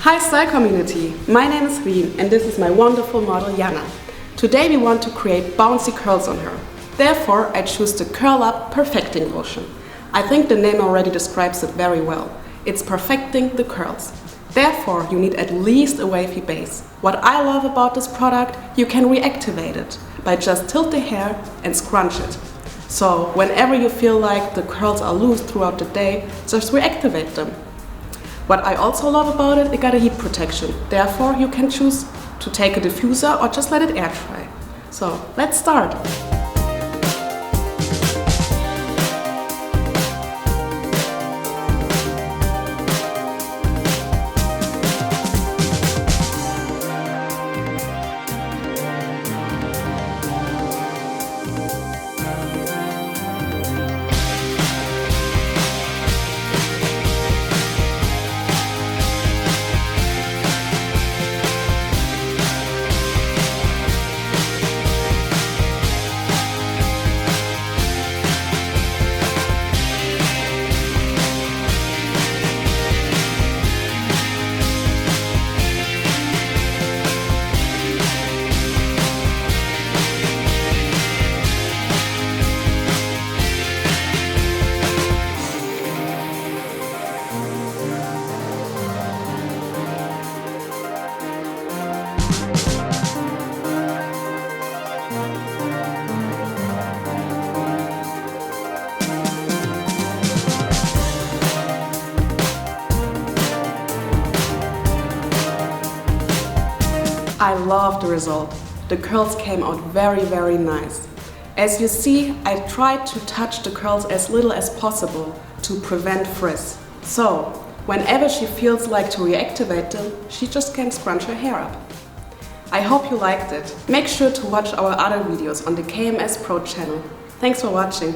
Hi style community, my name is Riem and this is my wonderful model Jana. Today we want to create bouncy curls on her. Therefore I choose the CURLUP Perfecting Lotion. I think the name already describes it very well. It's perfecting the curls. Therefore you need at least a wavy base. What I love about this product, you can reactivate it by just tilt the hair and scrunch it. So whenever you feel like the curls are loose throughout the day, just reactivate them. What I also love about it got a heat protection. Therefore, you can choose to take a diffuser or just let it air dry. So, let's start! I love the result. The curls came out very nice. As you see, I tried to touch the curls as little as possible to prevent frizz. So, whenever she feels like to reactivate them, she just can scrunch her hair up. I hope you liked it. Make sure to watch our other videos on the KMS Pro channel. Thanks for watching.